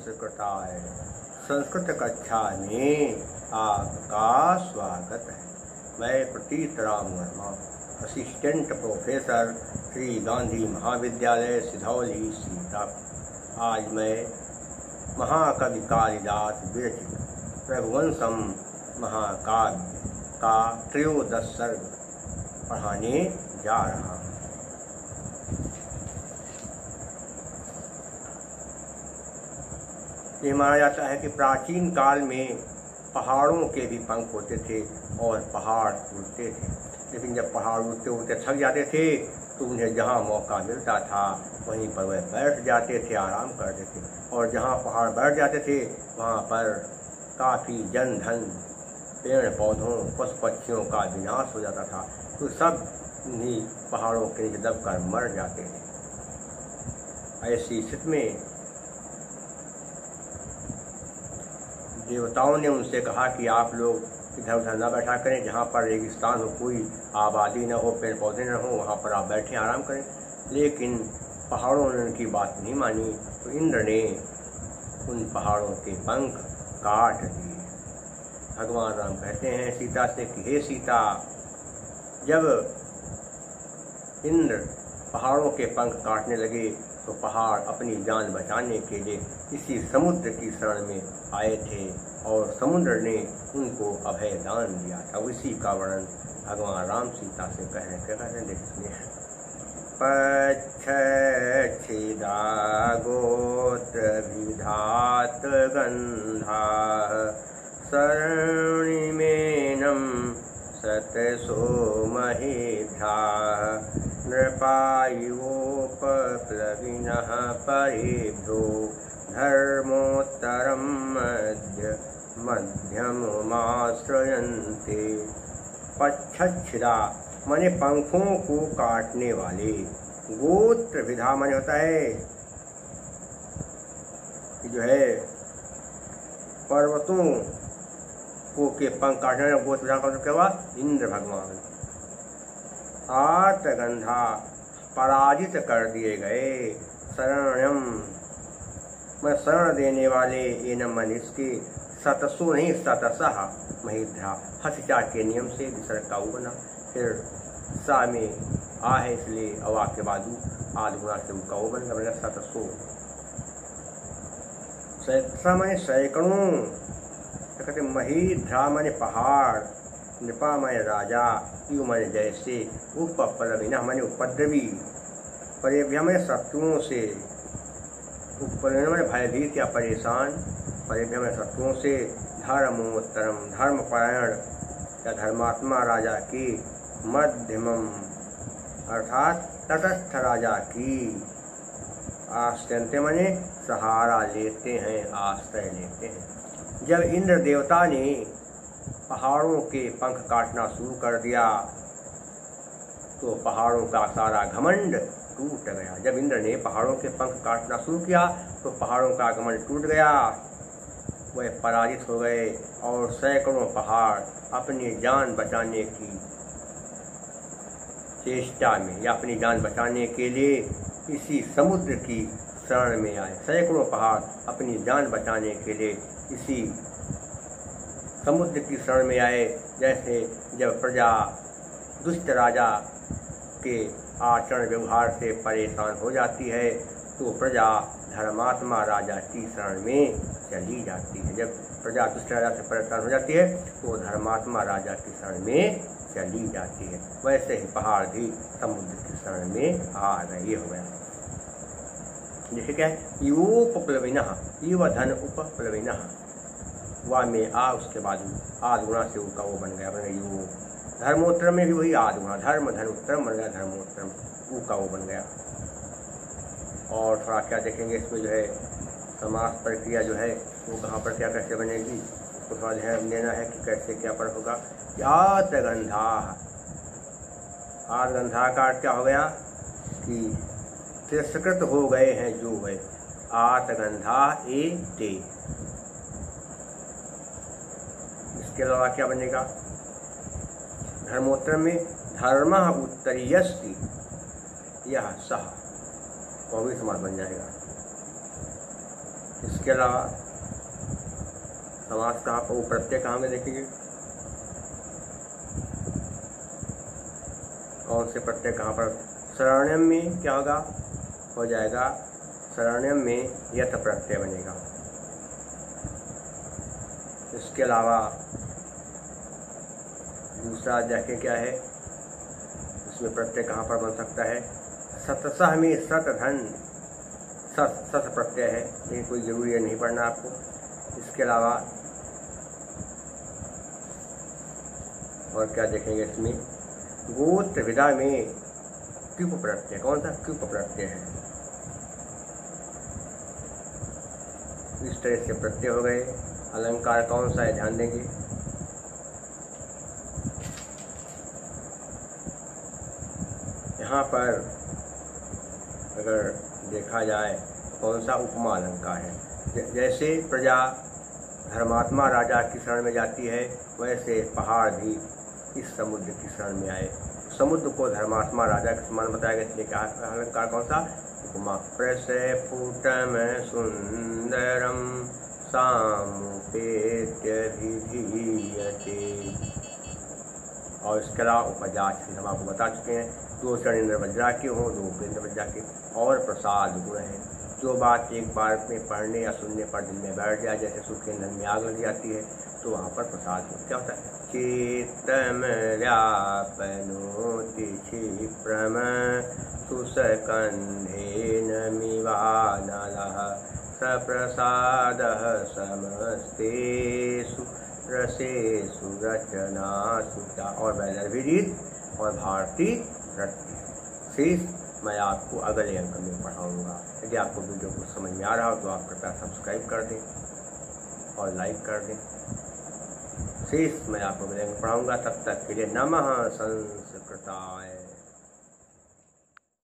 संस्कृताय। संस्कृत कक्षा में आपका स्वागत है। मैं प्रतीत राम वर्मा, असिस्टेंट प्रोफेसर, श्री गांधी महाविद्यालय, सिधौली, सीतापुर। आज मैं महाकवि कालिदास विरचित रघुवंशम महाकाव्य का त्रयोदश सर्ग पढ़ाने जा रहा हूँ। ये माना जाता है कि प्राचीन काल में पहाड़ों के भी पंख होते थे और पहाड़ उड़ते थे, लेकिन जब पहाड़ उड़ते उड़ते थक जाते थे तो उन्हें जहाँ मौका मिलता था वहीं पर वह बैठ जाते थे, आराम करते थे। और जहाँ पहाड़ बैठ जाते थे वहाँ पर काफ़ी जन धन, पेड़ पौधों, पशु पक्षियों का विनाश हो जाता था, तो सब उन्हीं पहाड़ों के नीचे दबकर मर जाते थे। ऐसी स्थिति में देवताओं ने उनसे कहा कि आप लोग इधर उधर न बैठा करें, जहाँ पर रेगिस्तान हो, कोई आबादी न हो, पेड़ पौधे न हो, वहाँ पर आप बैठें, आराम करें। लेकिन पहाड़ों ने उनकी बात नहीं मानी, तो इंद्र ने उन पहाड़ों के पंख काट दिए। भगवान राम कहते हैं सीता से कि हे सीता, जब इंद्र पहाड़ों के पंख काटने लगे तो पहाड़ अपनी जान बचाने के लिए इसी समुद्र की शरण में आए थे और समुद्र ने उनको अभय दान दिया था। उसी का वर्णन भगवान राम सीता से कहते देखिए। पच्छिदा गोत्र विधात गंधा शरणिमेनम सतसो महेभ्या नृपायुवोपप्लविनः परेभ्यो धर्मोत्तरं मध्यममाश्रयन्ते। पच्छिदा माने पंखों को काटने वाले, गोत्र विधा माने होता है कि जो है पर्वतों को के पंख काटने वाले गोत्र विधा का क्या हुआ? इंद्र भगवान। आर्तगंधा पराजित कर दिए गए। शरणयम मैं शरण देने वाले, एनम मन इसके, सतसो नहीं सतसह महेभ्या, हथिचा के नियम से विसर्ग का बना, फिर सा में आ है इसलिए अवा के बाद आध गुणा से उसका वो बन गया सतसो। सैकड़ा माने सैकड़ों, कहते महेभ्या माने पहाड़, नृपा माने राजा, यू माने जैसे, उपप्लविना माने उपद्रवी, परेभ्या माने शत्रुओं से, उपप्लविना माने भयभीत या परेशान, परेभ्या माने शत्रुओं से, धर्मोत्तरम धर्मपरायण या धर्मात्मा राजा की, मध्यमम अर्थात तटस्थ राजा की, आश्रयन्ते माने सहारा लेते हैं, आश्रय लेते हैं। जब इंद्र देवता ने पहाड़ों के पंख काटना शुरू कर दिया तो पहाड़ों का सारा घमंड टूट गया। जब इंद्र ने पहाड़ों के पंख काटना शुरू किया तो पहाड़ों का घमंड टूट गया, वह पराजित हो गए और सैकड़ों पहाड़ अपनी जान बचाने की चेष्टा में या अपनी जान बचाने के लिए इसी समुद्र की शरण में आए। सैकड़ों पहाड़ अपनी जान बचाने के लिए इसी समुद्र की शरण में आए। जैसे जब प्रजा दुष्ट राजा के आचरण व्यवहार से परेशान हो जाती है तो प्रजा धर्मात्मा राजा की शरण में चली जाती है। जब प्रजा दुष्ट राजा से परेशान हो जाती है तो धर्मात्मा राजा की शरण में चली जाती है। वैसे ही पहाड़ भी समुद्र की शरण में आ गए। ये हो गया। जैसे क्या है, युवोपप्लविनः, युव धन उपप्लविनः, वा में आ उसके बाद आध गुणा से उसका वो बन गया, यू। धर्मोत्तरम में भी वही आध गुणा, धर्म धन उत्तरम बन गया, धर्मोत्तरम ऊ का वो बन गया। और थोड़ा क्या देखेंगे इसमें जो है समास प्रक्रिया जो है वो कहाँ पर क्या कैसे बनेगी, उसको थोड़ा ध्यान देना है कि कैसे क्या पर होगा। आतगंधा, आतगंधा का अर्थ क्या हो गया कि तिरस्कृत हो गए हैं जो है, आतगंधा ए ते। इसके अलावा क्या बनेगा? धर्मोत्तर में धर्म उत्तरीयस्ति, यह सह, वो भी समास बन जाएगा। इसके अलावा समास कहाँ पर, वो प्रत्यय कहाँ में देखेंगे, कौन से प्रत्यय कहाँ पर। शरण्यम में क्या होगा, हो जाएगा शरण्यम में यथ प्रत्यय बनेगा। इसके अलावा दूसरा देखें क्या है, इसमें प्रत्यय कहाँ पर बन सकता है। सतसह में सत धन, सत प्रत्यय है, लेकिन कोई जरूरी है नहीं पढ़ना आपको। इसके अलावा और क्या देखेंगे, इसमें गोत्र विदा में क्युप प्रत्यय, कौन सा क्युप प्रत्यय है। इस तरह से प्रत्यय हो गए। अलंकार कौन सा है ध्यान देंगे, यहाँ पर अगर देखा जाए कौन सा उपमा अलंकार है। जैसे प्रजा धर्मात्मा राजा की शरण में जाती है, वैसे पहाड़ भी इस समुद्र की शरण में आए। समुद्र को धर्मात्मा राजा के समान बताया गया, इसलिए क्या अलंकार कौन सा, उपमा। प्रस्फुटम सुंदरम सामुपेत्य विधीयते। और इसके अलावा उपजाच हम आपको बता चुके हैं, 2 चरण इंद्र वज्रा के हों, 2 उपेंद्र वज्रा के। और प्रसाद गुण है, जो बात एक बार में पढ़ने या सुनने पर दिल में बैठ जाए, जैसे सूखे ईंधन में आग लग जाती है, तो वहाँ पर प्रसाद क्या होता है। चेतम व्यापनोति क्षिप्रम सुसकंधेन मिवानलः सप्रसादः समस्तेषु रसेषु रचनासु। और वैदर्भिरीत और भारतीय नृत्य शेष मैं आपको अगले अंक में पढ़ाऊँगा। यदि आपको वीडियो को समझ में आ रहा हो तो आप कृपया सब्सक्राइब कर दें और लाइक कर दें। शेष मैं आपको अगले अंक पढ़ाऊँगा। तब तक के लिए नमः संस्कृताय।